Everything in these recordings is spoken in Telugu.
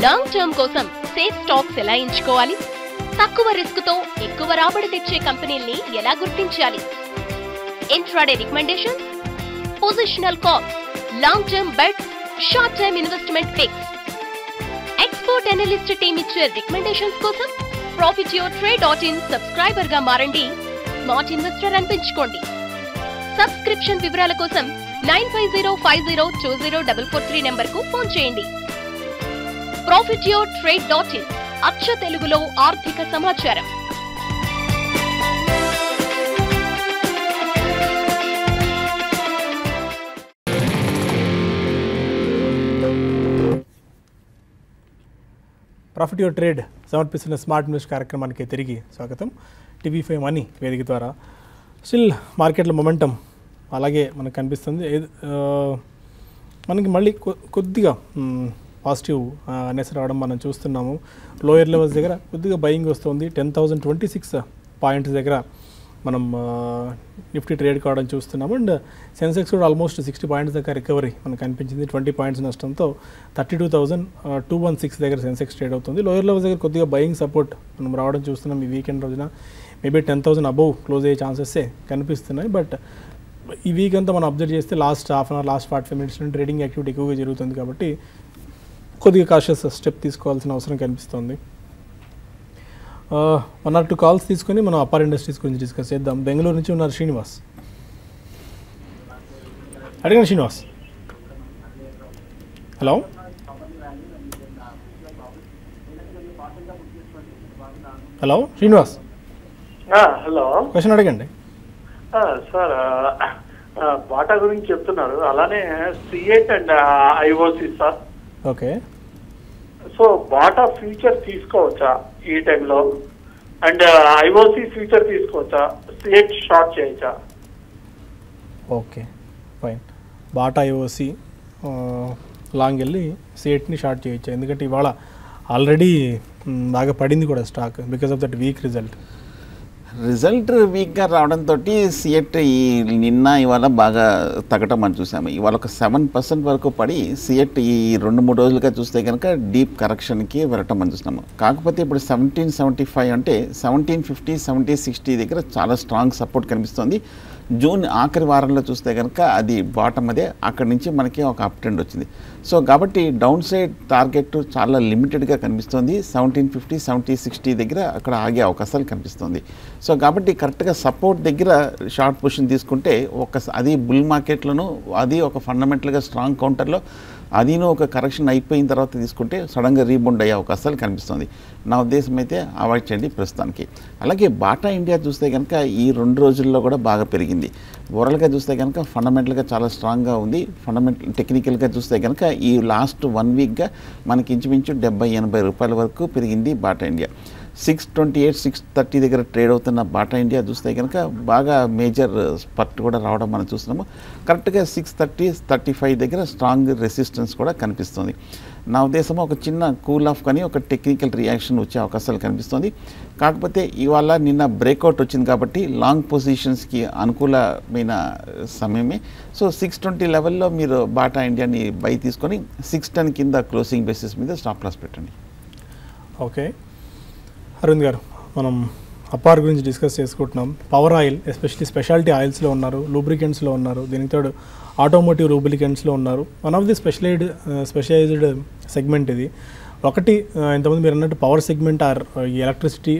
లాంగ్ టర్మ్ కోసం సేఫ్ స్టాక్స్ ఎలా ఎంచుకోవాలి, తక్కువ రిస్క్ తో ఎక్కువ రాబడి తెచ్చే కంపెనీల్ని ఎలా గుర్తించాలి, intraday recommendations, positional calls, long term bets, short term investment picks, expert analyst team ఇచ్చే రికమెండేషన్స్ కోసం profityourtrade.in సబ్స్క్రైబర్ గా మారండి. Smart investor అనిపించుకోండి. సబ్స్క్రిప్షన్ వివరాల కోసం 9505020443 నంబర్ కు ఫోన్ చేయండి. profityourtrade.in అచ్చ తెలుగులో ఆర్థిక సమాచారం. ప్రాఫిట్ యువర్ ట్రేడ్ సమర్పిస్తున్న స్మార్ట్ ఇన్వెస్ట్ కార్యక్రమానికి తిరిగి స్వాగతం. TV5 మనీ వేదిక ద్వారా స్టిల్ మార్కెట్లో మొమెంటం అలాగే మనకు కనిపిస్తుంది. మనకి మళ్ళీ కొద్దిగా పాజిటివ్ అనేసి రావడం మనం చూస్తున్నాము. లోయర్ లెవెల్స్ దగ్గర కొద్దిగా బయింగ్ వస్తుంది. 10,026 పాయింట్స్ దగ్గర మనం నిఫ్టీ ట్రేడ్ కావడం చూస్తున్నాము. అండ్ సెన్సెక్స్ కూడా ఆల్మోస్ట్ 60 పాయింట్స్ దగ్గర రికవరీ మనకు కనిపించింది. 20 పాయింట్స్ నష్టంతో 32,216 దగ్గర సెన్సెక్స్ ట్రేడ్ అవుతుంది. లోయర్ లెవెల్స్ దగ్గర కొద్దిగా బయింగ్ సపోర్ట్ మనం రావడం చూస్తున్నాం. ఈ వీకెండ్ రోజున మేబీ 10,000 అబౌవ్ క్లోజ్ అయ్యే ఛాన్సెస్సే కనిపిస్తున్నాయి. బట్ ఈ వీక్ అంతా మనం అబ్జర్వ్ చేస్తే last half an hour, last 45 minutes నుండి ట్రేడింగ్ యాక్టివిటీ ఎక్కువగా జరుగుతుంది కాబట్టి కొద్దిగా కాషియస్ స్టెప్ తీసుకోవాల్సిన అవసరం కనిపిస్తుంది. 1 or 2 కాల్స్ తీసుకొని మనం అపార్ ఇండస్ట్రీస్ గురించి డిస్కస్ చేద్దాం. బెంగళూరు నుంచి ఉన్నారు శ్రీనివాస్. అడగండి Srinivas. Hello hello Srinivas, hello, question అడగండి. సార్ బాటా గురించి చెప్తున్నారు, అలానే C8 and IOC sir. Okay, so Bata future తీసుకోవచ్చా ఈ టైంలో? అండ్ IOC ఫ్యూచర్ తీసుకోవచ్చా? C8 షార్ట్ చేయొచ్చా? Okay fine. Bata IOC long వెళ్ళి C8ని షార్ట్ చేయొచ్చు. ఎందుకంటే ఇవాళ ఆల్రెడీ బాగా పడింది కూడా stock because of that week result వీక్గా రావడంతో C8 ఈ నిన్న ఇవాళ బాగా తగ్గటం మనం చూసాము. ఇవాళ ఒక 7% వరకు పడి C8 ఈ 2-3 రోజులుగా చూస్తే కనుక డీప్ కరెక్షన్కి వెళ్ళటం మనం చూస్తున్నాము. కాకపోతే ఇప్పుడు 1775 అంటే 1750, 1760 దగ్గర చాలా స్ట్రాంగ్ సపోర్ట్ కనిపిస్తుంది. జూన్ ఆఖరి వారంలో చూస్తే కనుక అది బాటమ్ అదే, అక్కడి నుంచి మనకి ఒక అప్ ట్రెండ్ వచ్చింది. సో కాబట్టి డౌన్ సైడ్ టార్గెట్ చాలా లిమిటెడ్గా కనిపిస్తుంది. 1750, 1760 దగ్గర అక్కడ ఆగే అవకాశాలు కనిపిస్తుంది. సో కాబట్టి కరెక్ట్గా సపోర్ట్ దగ్గర షార్ట్ పొజిషన్ తీసుకుంటే అది బుల్ మార్కెట్లోనూ అది ఒక ఫండమెంటల్గా స్ట్రాంగ్ కౌంటర్లో అదిను ఒక కరెక్షన్ అయిపోయిన తర్వాత తీసుకుంటే సడన్గా రీబౌండ్ అయ్యే అవకాశాలు కనిపిస్తుంది. నా ఉద్దేశం అయితే అవాయిడ్ చేయండి ప్రస్తుతానికి. అలాగే బాటా ఇండియా చూస్తే కనుక ఈ 2 రోజుల్లో కూడా బాగా పెరిగింది. ఓవరాల్గా చూస్తే కనుక ఫండమెంటల్గా చాలా స్ట్రాంగ్గా ఉంది. టెక్నికల్గా చూస్తే కనుక ఈ లాస్ట్ 1 వీక్గా మనకి ఇంచుమించు 70-80 రూపాయల వరకు పెరిగింది బాటా ఇండియా. 628, 630 దగ్గర ట్రేడ్ అవుతున్న బాటా ఇండియా చూస్తే కనుక బాగా మేజర్ స్పర్ట్ కూడా రావడం మనం చూస్తున్నాము. కరెక్ట్గా 630, 35 దగ్గర స్ట్రాంగ్ రెసిస్టెన్స్ కూడా కనిపిస్తుంది. నా ఉద్దేశం ఒక చిన్న కూల్ ఆఫ్ కానీ ఒక టెక్నికల్ రియాక్షన్ వచ్చే అవకాశాలు కనిపిస్తుంది. కాకపోతే ఇవాళ నిన్న బ్రేక్అవుట్ వచ్చింది కాబట్టి లాంగ్ పొజిషన్స్కి అనుకూలమైన సమయమే. సో 620 లెవెల్లో మీరు బాటా ఇండియాని బై తీసుకొని 610 కింద క్లోజింగ్ బేసిస్ మీద స్టాప్ లాస్ పెట్టండి. ఓకే అరవింద్ గారు, మనం అపార్ గురించి డిస్కస్ చేసుకుంటున్నాం. పవర్ ఆయిల్ ఎస్పెషల్లీ స్పెషాలిటీ ఆయిల్స్లో ఉన్నారు, లూబ్రికెంట్స్లో ఉన్నారు, దీనికి తోడు ఆటోమోటివ్ లూబ్రికెంట్స్లో ఉన్నారు. One of the specialized segment ఇది. ఒకటి ఇంతకుముందు మీరు అన్నట్టు power segment or electricity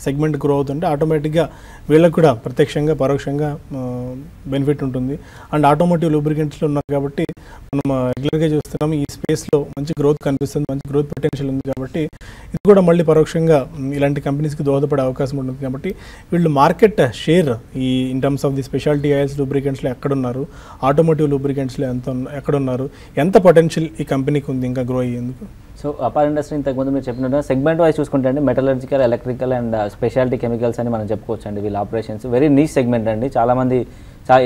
segment grow అవుతుంటే ఆటోమేటిక్గా వీళ్ళకి కూడా ప్రత్యక్షంగా పరోక్షంగా బెనిఫిట్ ఉంటుంది. అండ్ ఆటోమోటివ్ లూబ్రికెంట్స్లో ఉన్నారు కాబట్టి మనం రెగ్యులర్గా చూస్తున్నాం ఈ స్పేస్లో మంచి గ్రోత్ కనిపిస్తుంది, మంచి గ్రోత్ పొటెన్షియల్ ఉంది కాబట్టి ఇది కూడా మళ్ళీ పరోక్షంగా ఇలాంటి కంపెనీస్కి దోహదపడే అవకాశం ఉంటుంది. కాబట్టి వీళ్ళు మార్కెట్ షేర్ ఈ in terms of the speciality oils లూబ్రికెంట్స్లో ఎక్కడున్నారు, ఆటోమోటివ్ లూబ్రికెంట్స్లో ఎక్కడున్నారు, ఎంత పొటెన్షియల్ ఈ కంపెనీకి ఉంది ఇంకా గ్రో అయ్యేందుకు? సో అపార్ ఇండస్ట్రీ ఇంతకుముందు మీరు చెప్పినట్టు సెగ్మెంట్ వైజ్ చూసుకుంటే అండి metallurgical, electrical and speciality chemicals అని మనం చెప్పుకోవచ్చు అండి. వీళ్ళ ఆపరేషన్స్ వెరీ నీష్ సెగ్మెంట్ అండి. చాలామంది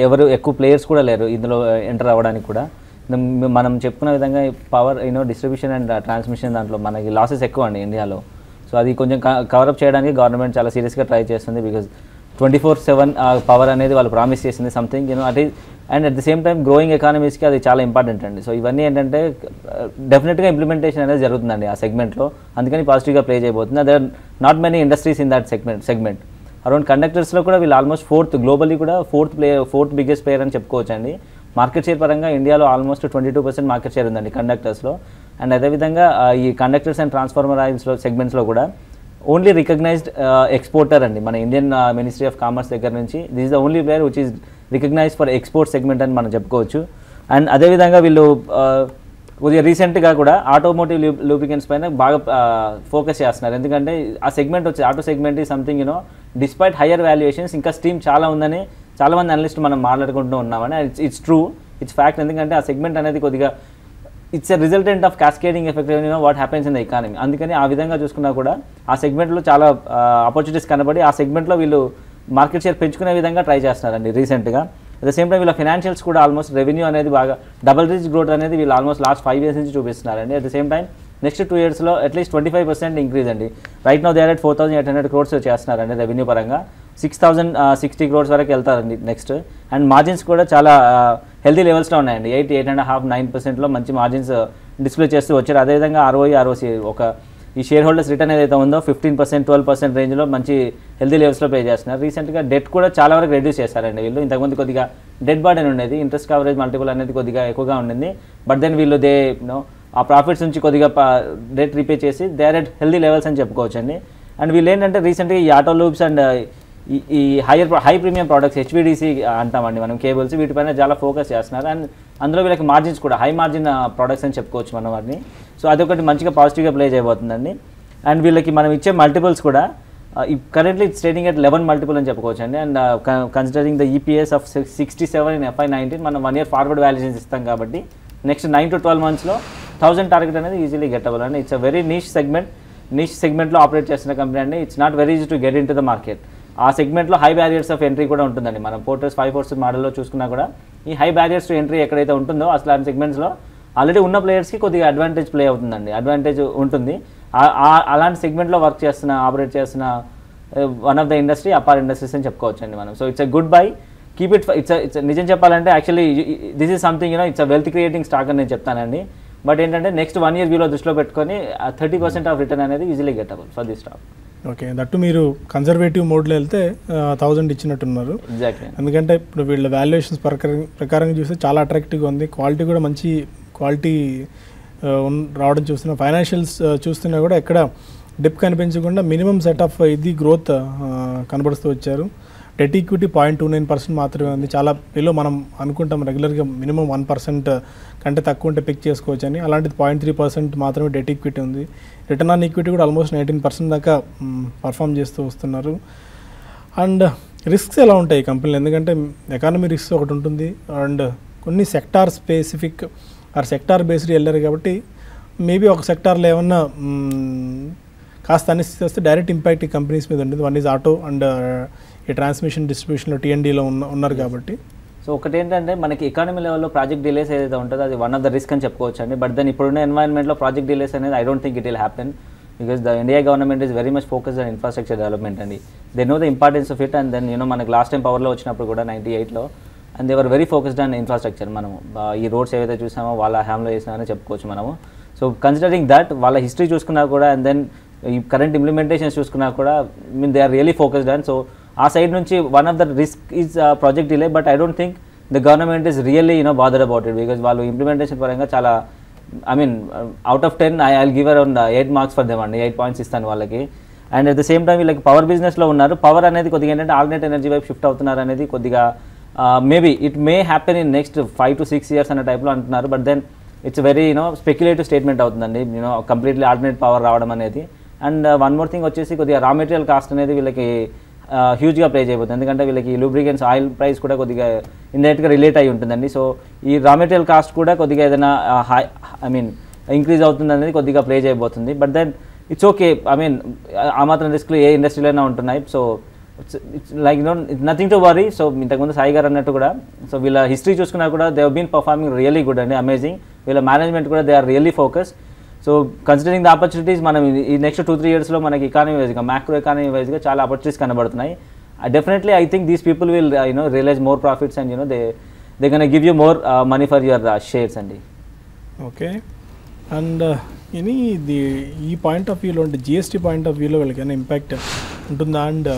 ఎవరు ఎక్కువ ప్లేయర్స్ కూడా లేరు ఇందులో ఎంటర్ అవ్వడానికి కూడా. మనం చెప్పుకున్న విధంగా పవర్ డిస్ట్రిబ్యూషన్ అండ్ ట్రాన్స్మిషన్ దాంట్లో మనకి లాసెస్ ఎక్కువ అండి ఇండియాలో. సో అది కొంచెం కవరప్ చేయడానికి గవర్నమెంట్ చాలా సీరియస్గా ట్రై చేస్తుంది. బికాజ్ 24/7 పవర్ అనేది వాళ్ళు ప్రామిస్ చేసింది సంథింగ్ అది. And at the same time growing ఎకానమీస్కి అది చాలా ఇంపార్టెంట్ అండి. సో ఇవన్నీ ఏంటంటే డెఫినెట్గా ఇంప్లిమెంటేషన్ అనేది జరుగుతుందండి ఆ సెగ్మెంట్లో, అందుకని పాజిటివ్గా ప్లే చేయబోతుంది. అదే not many industries in that segment. Around కండక్టర్స్లో కూడా వీళ్ళు ఆల్మోస్ట్ గ్లోబల్లీ కూడా ఫోర్త్ బిగ్గెస్ట్ ప్లేయర్ అని చెప్పుకోవచ్చు అండి. మార్కెట్ షేర్ పరంగా ఇండియాలో ఆల్మోస్ట్ 22% మార్కెట్ షేర్ ఉందండి కండక్టర్స్లో. అండ్ అదేవిధంగా ఈ కండక్టర్స్ అండ్ ట్రాన్స్ఫార్మర్ ఆయిల్స్లో సెగ్మెంట్స్లో కూడా ఓన్లీ రికగ్నైజ్డ్ ఎక్స్పోర్టర్ అండి మన ఇండియన్ మినిస్ట్రీ ఆఫ్ కామర్స్ దగ్గర నుంచి. This is the only player which is recognized for export segment అని మనం చెప్పుకోవచ్చు. అండ్ అదేవిధంగా వీళ్ళు కొద్దిగా రీసెంట్గా కూడా ఆటోమోటివ్ లూబ్రికెంట్స్ పైన బాగా ఫోకస్ చేస్తున్నారు. ఎందుకంటే ఆ సెగ్మెంట్ వచ్చి ఆటో సెగ్మెంట్ ఈ సంథింగ్ డిస్పైట్ హయ్యర్ వాల్యుయేషన్స్ ఇంకా స్టీమ్ చాలా ఉందని చాలామంది అనలిస్ట్ మనం మాట్లాడుకుంటూ ఉన్నామని. It's true, it's fact. ఎందుకంటే ఆ సెగ్మెంట్ అనేది కొద్దిగా it's a resultant of cascading effect what happens in the economy. అందుకని ఆ విధంగా చూసుకున్నా కూడా ఆ సెగ్మెంట్లో చాలా ఆపర్చునిటీస్ కనబడి ఆ సెగ్మెంట్లో వీళ్ళు మార్కెట్ షేర్ పెంచుకునే విధంగా ట్రై చేస్తున్నారండి రీసెంట్గా. అట్ ద సేమ్ టైం వీళ్ళ ఫైనాన్షియల్స్ కూడా ఆల్మోస్ట్ రెవెన్యూ అనేది బాగా డబుల్ డిజిట్ గ్రోత్ అనేది వీళ్ళు ఆల్మోస్ట్ లాస్ట్ 5 years నుంచి చూపిస్తున్నారండి. At the same time next 2 yearsలో అట్లీస్ట్ 25% ఇంక్రీజ్ అండి. Right now they are at 4,800 crores చేస్తున్నారండి రెవెన్యూ పరంగా. 6,060 crores వరకు వెళ్తారండి నెక్స్ట్. అండ్ మార్జిన్స్ కూడా చాలా హెల్తీ లెవెల్స్లో ఉన్నాయండి. 8.5-9%లో మంచి మార్జిన్స్ డిస్ప్లే చేస్తూ వచ్చారు. అదేవిధంగా ROE ఒక ఈ షేర్ హోల్డర్స్ రిటర్న్ ఏదైతే ఉందో 15%-12% రేంజ్లో మంచి హెల్తీ లెవెల్స్లో పే చేస్తున్నారు. రీసెంట్గా డెట్ కూడా చాలా వరకు రెడ్యూస్ చేశారండి వీళ్ళు. ఇంతకుముందు కొద్దిగా డెట్ బర్డెన్ ఉండేది, ఇంట్రెస్ట్ కవరేజ్ మల్టిపుల్ అనేది కొద్దిగా ఎక్కువగా ఉండింది. బట్ దెన్ వీళ్ళు ఆ ప్రాఫిట్స్ నుంచి కొద్దిగా డెట్ రీపే చేసి they are at healthy levels అని చెప్పుకోవచ్చు అండి. అండ్ వీళ్ళు ఏంటంటే రీసెంట్గా ఈ ఆటో లూబ్స్ అండ్ ఈ హై ప్రీమియం ప్రోడక్ట్స్ HVDC అంటామండి మనం, కేబుల్స్, వీటిపైన చాలా ఫోకస్ చేస్తున్నారు. అండ్ అందులో వీళ్ళకి మార్జిన్స్ కూడా హై మార్జిన్ ప్రోడక్ట్స్ అని చెప్పుకోవచ్చు మనం వాటిని. సో అదొకటి మంచిగా పాజిటివ్గా ప్లే చేయబోతుందండి. అండ్ వీళ్ళకి మనం ఇచ్చే మల్టిపుల్స్ కూడా currently it's trading at 11 multiple అని చెప్పుకోవచ్చు అండి. And considering the EPS of 67 in FY19 మనం 1 year ఫార్వర్డ్ వాల్యుయేషన్స్ ఇస్తాం కాబట్టి నెక్స్ట్ 9 to 12 monthsలో 1000 టార్గెట్ అనేది ఈజీలీ గెటబుల్ అండి. ఇట్స్ అ వెరీ నీష్ సెగ్మెంట్లో ఆపరేట్ చేస్తున్న కంపెనీ అండి. It's not very easy to get in to the market. ఆ సెగ్మెంట్లో హై బ్యారియర్స్ ఆఫ్ ఎంట్రీ కూడా ఉంటుందండి. మనం 5 forces మోడల్లో చూసుకున్నా కూడా ఈ హై బ్యారియర్స్ టు ఎంట్రీ ఎక్కడైతే ఉంటుందో అసలు ఆ సెగ్మెంట్స్లో ఆల్రెడీ ఉన్న ప్లేయర్స్కి కొద్దిగా అడ్వాంటేజ్ ప్లే అవుతుందండి, అడ్వాంటేజ్ ఉంటుంది. అలాంటి సెగ్మెంట్లో ఆపరేట్ చేస్తున్న one of the industry Apar industries అని చెప్పుకోవచ్చు అండి మనం. So it's a good buy, keep it. It's నిజం చెప్పాలంటే actually this is something it's a wealth creating stock అని నేను చెప్తానండి. బట్ ఏంటంటే నెక్స్ట్ 1 year వ్యూలో దృష్టిలో పెట్టుకొని 30% ఆఫ్ రిటర్న్ అనేది easily gettable for this stock. Okay, that మీరు కన్జర్వేటివ్ మోడ్లో వెళ్తే 1000 ఇచ్చినట్టున్నారు. ఎగ్జాక్ట్లీ. ఎందుకంటే ఇప్పుడు వీళ్ళ వాల్యుయేషన్స్ ప్రకారంగా చూస్తే చాలా అట్రాక్టివ్గా ఉంది, క్వాలిటీ కూడా మంచి క్వాలిటీ రావడం చూస్తున్నాం. ఫైనాన్షియల్స్ చూస్తున్నా కూడా ఎక్కడ డిప్ కనిపించకుండా మినిమం సెట్ ఆఫ్ ఇది గ్రోత్ కనబడుతూ వచ్చారు. డెట్ ఈక్విటీ 0.29% మాత్రమే ఉంది. చాలా బిలో మనం అనుకుంటాం రెగ్యులర్గా మినిమం 1% కంటే తక్కువ ఉంటే పిక్ చేసుకోవచ్చు అని. అలాంటిది 0.3% మాత్రమే డెట్ ఈక్విటీ ఉంది. రిటర్న్ ఆన్ ఈక్విటీ కూడా ఆల్మోస్ట్ 19% దాకా పర్ఫామ్ చేస్తూ వస్తున్నారు. అండ్ రిస్క్స్ ఎలా ఉంటాయి ఈ కంపెనీలు? ఎందుకంటే ఎకానమీ రిస్క్ ఒకటి ఉంటుంది అండ్ కొన్ని sector specific are sector based వెళ్ళారు కాబట్టి మేబీ ఒక సెక్టార్లో ఏమన్నా కాస్త అనిశ్చితి వస్తే డైరెక్ట్ ఇంపాక్ట్ ఈ కంపెనీస్ మీద ఉంటుంది. వన్ ఈజ్ ఆటో అండ్ ఈ ట్రాన్స్మిషన్ డిస్ట్రిబ్యూషన్లో T&Dలో ఉన్నారు కాబట్టి. సో ఒకటి ఏంటంటే మనకి ఎకానమీ లెవెల్లో ప్రాజెక్ట్ డిలేస్ ఏదైతే ఉంటుందో అది వన్ ఆఫ్ ద రిస్క్ అని చెప్పుకోవచ్చు అండి. బట్ దెన్ ఇప్పుడున్న ఎన్వైరన్మెంట్లో ప్రాజెక్ట్ డిలేస్ అనేది I don't think it will happen because the India government is very much focused on infrastructure development అండి. They know the importance of it. And then మనకి లాస్ట్ టైం పవర్లో వచ్చినప్పుడు కూడా 98లో and they were very focused on infrastructure. మనము ఈ రోడ్స్ ఏవైతే చూసామో వాళ్ళ హ్యామ్లో చేసినామని చెప్పుకోవచ్చు మనము. సో కన్సిడరింగ్ దట్ వాళ్ళ హిస్టరీ చూసుకున్నా కూడా అండ్ దెన్ ఈ కరెంట్ ఇంప్లిమెంటేషన్స్ చూసుకున్నా కూడా they are really focused on. So ఆ సైడ్ నుంచి one of the risk is project delay. But I don't think the government is really bothered about it because వాళ్ళు ఇంప్లిమెంటేషన్ పరంగా చాలా out of 10 I will give around 8 marks for them అండి. 8 points ఇస్తాను వాళ్ళకి. And at the same time వీళ్ళకి పవర్ బిజినెస్లో ఉన్నారు. పవర్ అనేది కొద్దిగా ఏంటంటే ఆల్టర్నేట్ ఎనర్జీ వైపు షిఫ్ట్ అవుతున్నారు అనేది కొద్దిగా maybe it may happen in next 5 to 6 years అనే టైప్లో అంటున్నారు. But then it's very speculative statement అవుతుందండి కంప్లీట్లీ ఆల్టర్నేట్ పవర్ రావడం అనేది. అండ్ వన్ మోర్ థింగ్ వచ్చేసి కొద్దిగా రా మెటీరియల్ కాస్ట్ అనేది వీళ్ళకి హ్యూజ్గా ప్లే చేయబోతుంది. ఎందుకంటే వీళ్ళకి లూబ్రికెంట్స్ ఆయిల్ ప్రైస్ కూడా కొద్దిగా ఇండైరెక్ట్గా రిలేట్ అయి ఉంటుందండి. సో ఈ రా మెటీరియల్ కాస్ట్ కూడా కొద్దిగా ఏదైనా ఇంక్రీజ్ అవుతుంది అనేది కొద్దిగా ప్లే చేయబోతుంది. But then it's okay. ఆ మాత్రం రిస్క్లు ఏ ఇండస్ట్రీలోనే ఉంటున్నాయి. So it's like nothing to worry. So ఇంతకుముందు సాయి గారు అన్నట్టు కూడా సో వీళ్ళ హిస్టరీ చూసుకున్నా కూడా they been performing really good అండి, అమేజింగ్. వీళ్ళ మేనేజ్మెంట్ కూడా they are really focus. So considering the opportunities మనం ఈ నెక్స్ట్ 2-3 yearsలో మనకి ఎకానమీ వైజ్గా మ్యాక్రో ఎకానమీ వైజ్గా చాలా ఆపర్చునిటీస్ కనబడుతున్నాయి. definitely I think these people will realize more profits, and they're going to give you more money for your shares అండి. ఓకే. అండ్ ఈ పాయింట్ ఆఫ్ వ్యూలో అంటే జిఎస్టీ పాయింట్ ఆఫ్ వ్యూలో వీళ్ళకి ఏమైనా ఇంపాక్ట్ ఉంటుందా? అండ్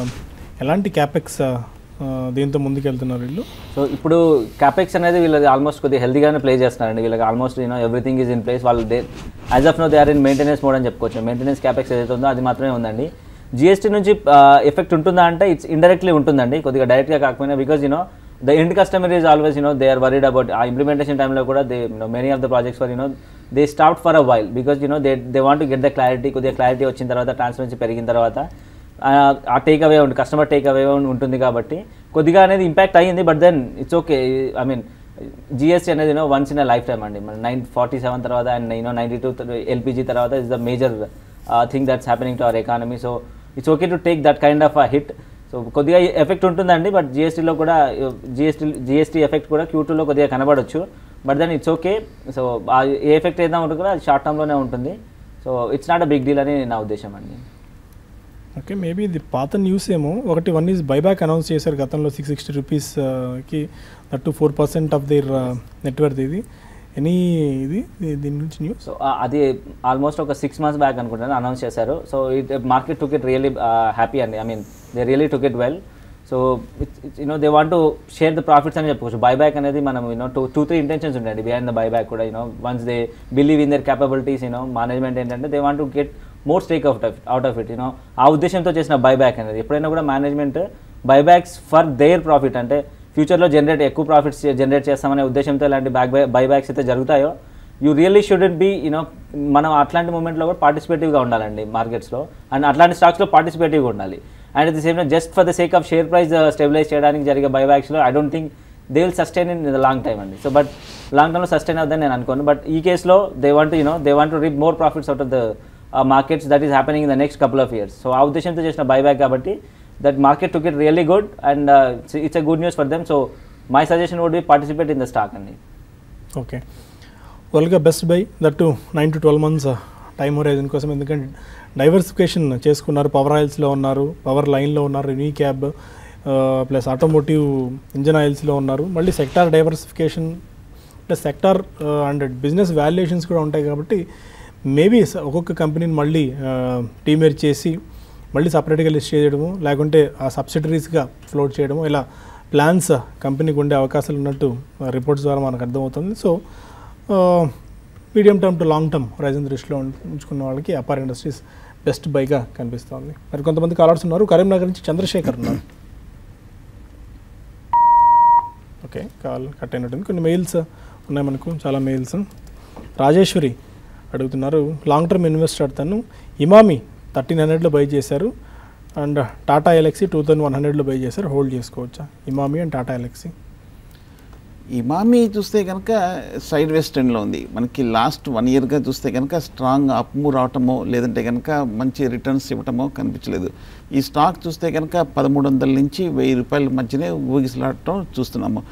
ఎలాంటి క్యాపెక్స్ దీంతో ముందుకెళ్తున్నారు వీళ్ళు? సో ఇప్పుడు క్యాపెక్స్ అనేది వీళ్ళకి ఆల్మోస్ట్ కొద్దిగా హెల్తీగానే ప్లే చేస్తున్నారండి. వీళ్ళకి almost everything is in place. వాళ్ళు as of now they are in maintenance mode అని చెప్పుకోవచ్చు. మెయింటెనెన్స్ క్యాపెక్స్ ఏదైతే ఉందో అది మాత్రమే ఉందండి. జిఎస్టీ నుంచి ఎఫెక్ట్ ఉంటుందా అంటే ఇట్స్ ఇండైరెక్ట్లీ ఉంటుందండి, కొద్దిగా డైరెక్ట్గా కాకపోయినా. Because the end customer is always they are worried about implementation time lo kuda they many of the projects were they stopped for a while because they want to get the clarity. కొద్దిగా క్లారిటీ వచ్చిన తర్వాత ట్రాన్స్పరెన్సీ పెరిగిన తర్వాత ఆ take away customer take away ఉంటుంది కాబట్టి కొద్దిగా అనేది ఇంపాక్ట్ అయ్యింది. But then it's okay. I mean GST అనేది once in a life time అండి. మన 947 తర్వాత అండ్ 92 ఎల్పిజి తర్వాత is the major thing that's happening to our economy. So it's okay to take that kind of a hit. So కొద్దిగా ఎఫెక్ట్ ఉంటుందండి. బట్ జిఎస్టీలో కూడా జిఎస్టీ ఎఫెక్ట్ కూడా Q2లో కొద్దిగా కనబడవచ్చు. But then it's okay. So ఏ ఎఫెక్ట్ ఏదైనా ఉంటుంది కూడా అది షార్ట్ టర్మ్లోనే ఉంటుంది. So it's not a big deal అని నా ఉద్దేశం అండి. ఓకే. మేబీ ఇది పాత న్యూస్ ఏమో. వన్ ఈజ్ బైబ్యాక్ అనౌన్స్ చేశారు గతంలో 660 రూపీస్కి, దట్ 4% ఆఫ్ దేర్ నెట్వర్త్. ఇది దీని నుంచి న్యూస్? సో అది ఆల్మోస్ట్ ఒక 6 months బ్యాక్ అనుకుంటాను అనౌన్స్ చేశారు. So market took it really happy అండి. I mean they really took it well. So they want to share the profits అని చెప్పుకోవచ్చు. బైబ్యాక్ అనేది మనం 2-3 ఇంటెన్షన్స్ ఉంటాయండి బిహైండ్ ద బైబ్యాక్ కూడా. Once they believe in their capabilities, management ఏంటంటే they want to get more stake out of it. ఆ ఉద్దేశంతో చేసిన బైబ్యాక్ అనేది. ఎప్పుడైనా కూడా management buybacks for their profit, అంటే ఫ్యూచర్లో ఎక్కువ ప్రాఫిట్స్ జనరేట్ చేస్తామనే ఉద్దేశంతో ఇలాంటి బైబ్యాక్స్ అయితే జరుగుతాయో యూ రియల్లీ షుడెంట్ బీ మనం అట్లాంటి మూమెంట్లో కూడా పార్టిసిపేటివ్గా ఉండాలండి మార్కెట్స్లో. అండ్ అట్లాంటి స్టాక్స్లో పార్టిసిపేటివ్గా ఉండాలి. And at the same time just for the sake of share price stabilize చేయడానికి జరిగే బైబ్యాక్స్లో I don't think they will sustain in the long time అండి. సో బట్ లాంగ్ టర్మ్లో సస్టైన్ అవుతుందని నేను అనుకోను. బట్ ఈ కేసులో they want to reap more profits out of the markets that is happening in the next couple of years. So ఆ ఉద్దేశంతో చేసిన బైబ్యాక్ కాబట్టి that market took it really good, and it's a good news for them. So my suggestion would be participate in the stock only. Okay. Valga best buy that too 9 to 12 months time horizon kosam, endukante diversification చేసుకున్నారు. పవర్ ఆయిల్స్లో ఉన్నారు, పవర్ లైన్లో ఉన్నారు, యూనిక్యాబ్ ప్లస్ ఆటోమోటివ్ ఇంజన్ ఆయిల్స్లో ఉన్నారు. మళ్ళీ sector diversification plus sector and business valuations కూడా ఉంటాయి. కాబట్టి మేబీ ఒక్కొక్క కంపెనీని మళ్ళీ డీమెర్జ్ చేసి మళ్ళీ సపరేట్గా లిస్ట్ చేయడము, లేకుంటే ఆ సబ్సిడరీస్గా ఫ్లోట్ చేయడము, ఇలా ప్లాన్స్ కంపెనీకి ఉండే అవకాశాలు ఉన్నట్టు రిపోర్ట్స్ ద్వారా మనకు అర్థమవుతుంది. So medium term two long term horizon దృష్టిలో ఉంచుకున్న వాళ్ళకి అపార్ ఇండస్ట్రీస్ బెస్ట్ బైగా కనిపిస్తుంది. మరి కొంతమంది కాలర్స్ ఉన్నారు. కరీంనగర్ నుంచి చంద్రశేఖర్ ఉన్నారు. ఓకే, కాల్ కట్ అయినట్టుంది. కొన్ని మెయిల్స్ ఉన్నాయి మనకు, చాలా మెయిల్స్. రాజేశ్వరి అడుగుతున్నారు, లాంగ్ టర్మ్ ఇన్వెస్టర్ తను ఇమామి 1300లో బై చేశారు అండ్ టాటా ఎలక్సీ 2100లో బై చేశారు, హోల్డ్ చేసుకోవచ్చా ఇమామి అండ్ టాటా ఎలక్సీ? ఇమామి చూస్తే కనుక సైడ్ వేస్ ట్రెండ్లో ఉంది. మనకి లాస్ట్ 1 yearగా చూస్తే కనుక స్ట్రాంగ్ అప్ మూవ్ రావటమో లేదంటే కనుక మంచి రిటర్న్స్ ఇవ్వటమో కనిపించలేదు. ఈ స్టాక్ చూస్తే కనుక 1300 నుంచి 1000 రూపాయల మధ్యనే ఊగిసలాడటం చూస్తున్నాము.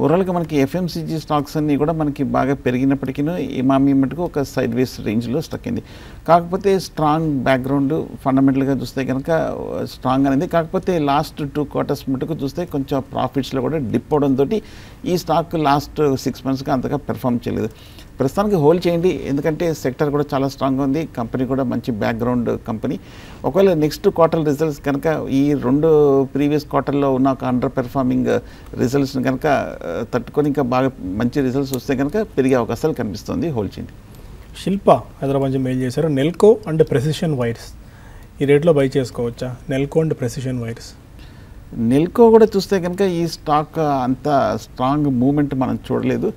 ఓవరాల్గా మనకి ఎఫ్ఎంసీజీ స్టాక్స్ అన్నీ కూడా మనకి బాగా పెరిగినప్పటికీ ఇమామి మటుకు ఒక సైడ్ వేస్ రేంజ్లో స్టక్ అయింది. కాకపోతే స్ట్రాంగ్ బ్యాక్గ్రౌండ్ ఫండమెంటల్గా చూస్తే కనుక స్ట్రాంగ్ అనేది. కాకపోతే లాస్ట్ 2 quarters మటుకు చూస్తే కొంచెం ప్రాఫిట్స్లో కూడా డిప్ అవడంతో ఈ స్టాక్ లాస్ట్ 6 monthsగా అంతగా పెర్ఫామ్ చేయలేదు. ప్రస్తుతానికి హోల్డ్ చేయండి, ఎందుకంటే సెక్టర్ కూడా చాలా స్ట్రాంగ్గా ఉంది, కంపెనీ కూడా మంచి బ్యాక్గ్రౌండ్ కంపెనీ. ఒకవేళ నెక్స్ట్ క్వార్టర్ రిజల్ట్స్ కనుక ఈ 2 ప్రీవియస్ క్వార్టర్లో ఉన్న ఒక అండర్ పెర్ఫార్మింగ్ రిజల్ట్స్ని కనుక తట్టుకొని ఇంకా బాగా మంచి రిజల్ట్స్ వస్తే కనుక పెరిగే అవకాశాలు కనిపిస్తుంది, హోల్డ్ చేయండి. శిల్ప హైదరాబాద్ నుంచి మెయిల్ చేశారు, నెల్కో అండ్ ప్రెసిషన్ వైర్స్ ఈ రేట్లో బై చేసుకోవచ్చా? Nelco and precision wires. Nelco కూడా చూస్తే కనుక ఈ స్టాక్ అంత స్ట్రాంగ్ మూమెంట్ మనం చూడలేదు.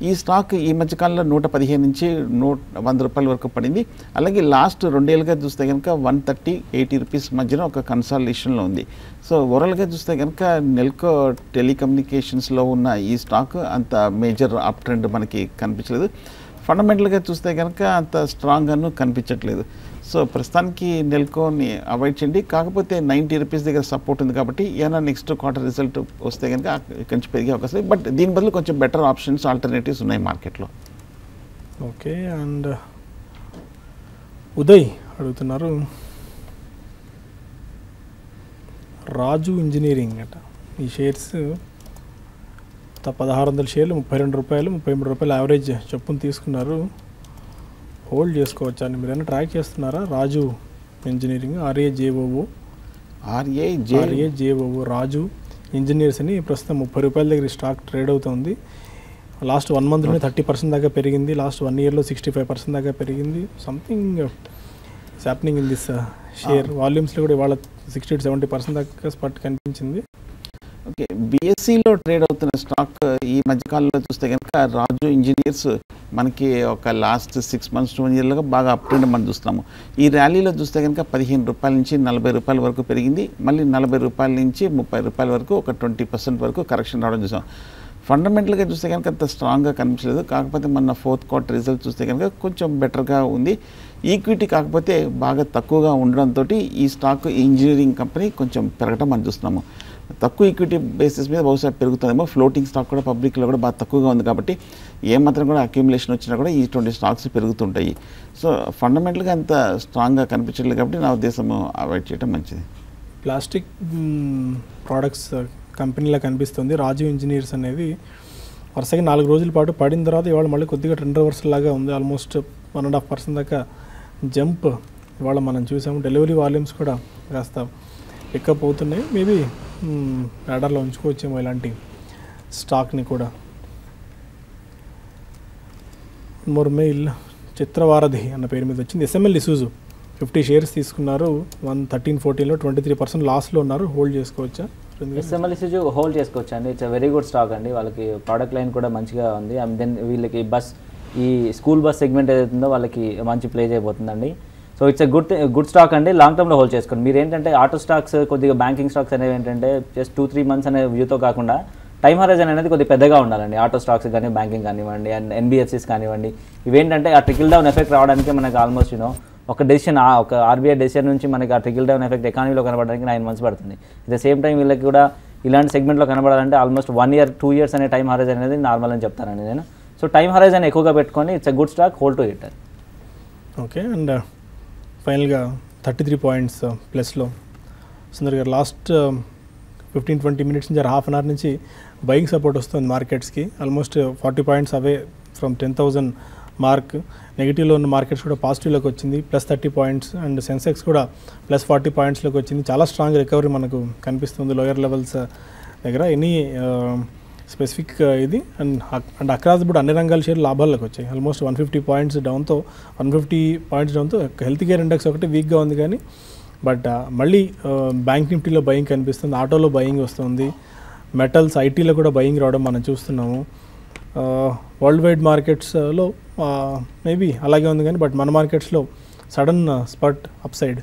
ఈ స్టాక్ ఈ మధ్యకాలంలో 115 నుంచి 100 రూపాయల వరకు పడింది. అలాగే లాస్ట్ 2 ఏళ్ళుగా చూస్తే కనుక 130-80 రూపీస్ మధ్యన ఒక కన్సాలిడేషన్లో ఉంది. సో ఓవరాల్గా చూస్తే కనుక నెల్కో టెలికమ్యూనికేషన్స్లో ఉన్న ఈ స్టాక్ అంత మేజర్ అప్ ట్రెండ్ మనకి కనిపించలేదు. ఫండమెంటల్గా చూస్తే కనుక అంత స్ట్రాంగ్గాను కనిపించట్లేదు. సో ప్రస్తుతానికి నెల్కోని అవాయిడ్ చేయండి. కాకపోతే 90 రూపీస్ దగ్గర సపోర్ట్ ఉంది కాబట్టి ఏమైనా నెక్స్ట్ క్వార్టర్ రిజల్ట్ వస్తే కనుక కొంచెం పెరిగే అవకాశం. బట్ దీని బదులు కొంచెం బెటర్ ఆప్షన్స్ ఆల్టర్నేటివ్స్ ఉన్నాయి మార్కెట్లో. ఓకే. అండ్ ఉదయ్ అడుగుతున్నారు, రాజు ఇంజనీరింగ్ అట. ఈ షేర్స్ 1600 షేర్లు ₹32, ₹33 యావరేజ్ చొప్పున తీసుకున్నారు. హోల్డ్ చేసుకోవచ్చా అని మీరు ఏమైనా ట్రాక్ చేస్తున్నారా? Rajoo engineering RAJOO Rajoo engineers అని ప్రస్తుతం ₹30 దగ్గర స్టాక్ ట్రేడ్ అవుతుంది. లాస్ట్ 1 మంత్లోనే 30% దాకా పెరిగింది. లాస్ట్ 1 ఇయర్లో 65% దాకా పెరిగింది. Something is happening in this share. వాల్యూమ్స్లో కూడా ఇవాళ 60-70% దాకా స్పట్ కనిపించింది. ఓకే, BSEలో ట్రేడ్ అవుతున్న స్టాక్ ఈ మధ్యకాలంలో చూస్తే కనుక రాజు ఇంజనీర్స్ మనకి ఒక లాస్ట్ 6 months to 1 yearలుగా బాగా అప్ ట్రెండ్ మనం చూస్తున్నాము. ఈ ర్యాలీలో చూస్తే కనుక ₹15 నుంచి ₹40 వరకు పెరిగింది. మళ్ళీ ₹40 నుంచి ₹30 వరకు ఒక 20% వరకు కరెక్షన్ రావడం చూసాం. ఫండమెంటల్గా చూస్తే కనుక అంత స్ట్రాంగ్గా కనిపించలేదు. కాకపోతే మన 4th quarter రిజల్ట్ చూస్తే కనుక కొంచెం బెటర్గా ఉంది. ఈక్విటీ కాకపోతే బాగా తక్కువగా ఉండడంతో ఈ స్టాక్ ఇంజనీరింగ్ కంపెనీ కొంచెం పెరగటం మనం చూస్తున్నాము. తక్కువ ఈక్విటీ బేసిస్ మీద బహుశా పెరుగుతుందేమో. ఫ్లోటింగ్ స్టాక్ కూడా పబ్లిక్లో కూడా బాగా తక్కువగా ఉంది కాబట్టి ఏమాత్రం కూడా అక్యుములేషన్ వచ్చినా కూడా ఇటువంటి స్టాక్స్ పెరుగుతుంటాయి. సో ఫండమెంటల్గా అంత స్ట్రాంగ్గా కనిపించలేదు కాబట్టి నా ఉద్దేశం అవాయిడ్ చేయడం మంచిది. ప్లాస్టిక్ ప్రోడక్ట్స్ కంపెనీలా కనిపిస్తుంది రాజు ఇంజనీర్స్ అనేది. వరుసగా 4 రోజుల పాటు పడిన తర్వాత ఇవాళ మళ్ళీ కొద్దిగా ట్రెండ్ రివర్సల్ లాగా ఉంది. ఆల్మోస్ట్ 1.5% దాకా జంప్ ఇవాళ మనం చూసాము. డెలివరీ వాల్యూమ్స్ కూడా కాస్త పికప్ అవుతున్నాయి. మేబీ రాడార్లో ఉంచుకోవచ్చేమో ఇలాంటి స్టాక్ని కూడా. మోర్ మెయిల్ చిత్రవారధి అన్న పేరు మీద వచ్చింది. SML ఇసూజు 50 షేర్స్ తీసుకున్నారు. 113-14లో 23% లాస్లో ఉన్నారు. హోల్డ్ చేసుకోవచ్చా? SML ఇసూజు హోల్డ్ చేసుకోవచ్చు అండి. ఇట్స్ వెరీ గుడ్ స్టాక్ అండి. వాళ్ళకి ప్రోడక్ట్ లైన్ కూడా మంచిగా ఉంది. అండ్ దెన్ వీళ్ళకి ఈ స్కూల్ బస్ సెగ్మెంట్ ఏదైతుందో వాళ్ళకి మంచి ప్లే చేయబోతుందండి. సో ఇట్స్ గుడ్ స్టాక్ అండి. లాంగ్ టర్మ్లో హోల్డ్ చేసుకోండి. మీరు ఏంటంటే ఆటో స్టాక్స్ కొద్దిగా బ్యాంకింగ్ స్టాక్స్ అనేవి ఏంటంటే జస్ట్ 2-3 months అనే వ్యూతో కాకుండా టైం హరైజన్ అనేది కొద్దిగా పెద్దగా ఉండాలండి. ఆటో స్టాక్స్ కానీ బ్యాంకింగ్ కానివ్వండి అండ్ NBFCs కానివ్వండి. ఇవేంటంటే ఆ ట్రికిల్ డౌన్ ఎఫెక్ట్ రావడానికి మనకి ఆల్మోస్ట్ ఒక డెసిషన్ ఒక RBI డెసిషన్ నుంచి మనకి ఆ ట్రికిల్ డౌన్ ఎఫెక్ట్ ఎకానమీలో కనబడడానికి 9 months పడుతుంది. అట్ ద సేమ్ టైం వీళ్ళకి కూడా ఇలాంటి సెగ్మెంట్లో కనబడాలంటే ఆల్మోస్ట్ 1 year 2 years అనే టైం హరైజన్ అనేది నార్మల్ అని చెప్తానండి నేను. సో టైం హరైజన్ ఎక్కువగా పెట్టుకొని it's a good stock, hold to it. Okay, and ఫైనల్గా 33 points ప్లస్లో సుందర్ గారు లాస్ట్ 15-20 minutes నుంచి హాఫ్ అన్ అవర్ నుంచి బయింగ్ సపోర్ట్ వస్తుంది మార్కెట్స్కి. Almost 40 points away from 10,000 mark. నెగిటివ్లో ఉన్న మార్కెట్స్ కూడా పాజిటివ్లోకి వచ్చింది, +30 points. అండ్ సెన్సెక్స్ కూడా +40 pointsలోకి వచ్చింది. చాలా స్ట్రాంగ్ రికవరీ మనకు కనిపిస్తుంది లోయర్ లెవెల్స్ దగ్గర. ఎనీ స్పెసిఫిక్ ఇది అండ్ అక్రాస్ బోర్డ్ అన్ని రంగాల షేర్లు లాభాల్లోకి వచ్చాయి. ఆల్మోస్ట్ 150 points డౌన్తో 150 points డౌన్తో హెల్త్ కేర్ ఇండెక్స్ ఒకటి వీక్గా ఉంది కానీ బట్ మళ్ళీ బ్యాంక్ నిఫ్టీలో బయింగ్ కనిపిస్తుంది, ఆటోలో బయింగ్ వస్తుంది, మెటల్స్ ఐటీలో కూడా బయింగ్ రావడం మనం చూస్తున్నాము. వరల్డ్ వైడ్ మార్కెట్స్లో మేబీ అలాగే ఉంది కానీ బట్ మన మార్కెట్స్లో సడన్ స్పట్ అప్ సైడ్.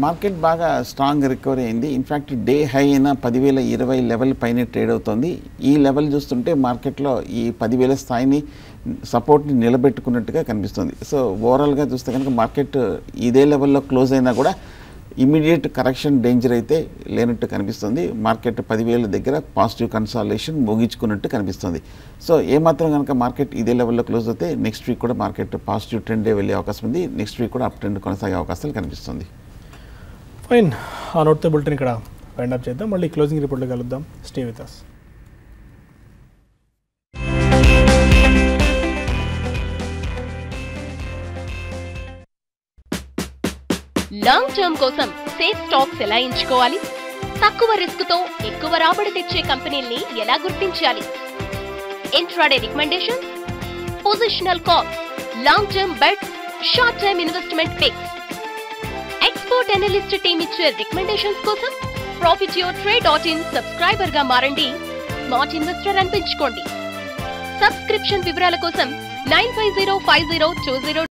మార్కెట్ బాగా స్ట్రాంగ్ రికవరీ అయింది. ఇన్ఫ్యాక్ట్ డే హై అయిన 10,020 లెవెల్ పైన ట్రేడ్ అవుతుంది. ఈ లెవెల్ చూస్తుంటే మార్కెట్లో ఈ 10,000 స్థాయిని సపోర్ట్ని నిలబెట్టుకున్నట్టుగా కనిపిస్తుంది. సో ఓవరాల్గా చూస్తే కనుక మార్కెట్ ఇదే లెవెల్లో క్లోజ్ అయినా కూడా ఇమీడియట్ కరెక్షన్ డేంజర్ అయితే లేనట్టు కనిపిస్తుంది. మార్కెట్ 10,000 దగ్గర పాజిటివ్ కన్సాలిడేషన్ ముగించుకున్నట్టు కనిపిస్తుంది. సో ఏమాత్రం కనుక మార్కెట్ ఇదే లెవెల్లో క్లోజ్ అయితే నెక్స్ట్ వీక్ కూడా మార్కెట్ పాజిటివ్ ట్రెండే వెళ్ళే అవకాశం ఉంది. నెక్స్ట్ వీక్ కూడా అప్ ట్రెండ్ కొనసాగే అవకాశాలు కనిపిస్తుంది. ఫైన్, ఆ నోట్తో బులెటిన్ ఇక్కడ వైండ్ అప్ చేద్దాం. మళ్ళీ క్లోజింగ్ రిపోర్ట్లో కలుద్దాం. Stay with us. Long term కోసం సేఫ్ స్టాక్స్ ఎలా ఎంచుకోవాలి? తక్కువ రిస్క్ తో ఎక్కువ రాబడి తెచ్చే కంపెనీల్ని ఎలా గుర్తించాలి? Intraday recommendations, positional calls, long term bets, short term investment picks. Expert analyst team ఇచ్చే రికమెండేషన్స్ కోసం profityourtrade.in సబ్స్క్రైబర్ గా మారండి. Smart investor అనిపించుకోండి. సబ్స్క్రిప్షన్ వివరాల కోసం 95050202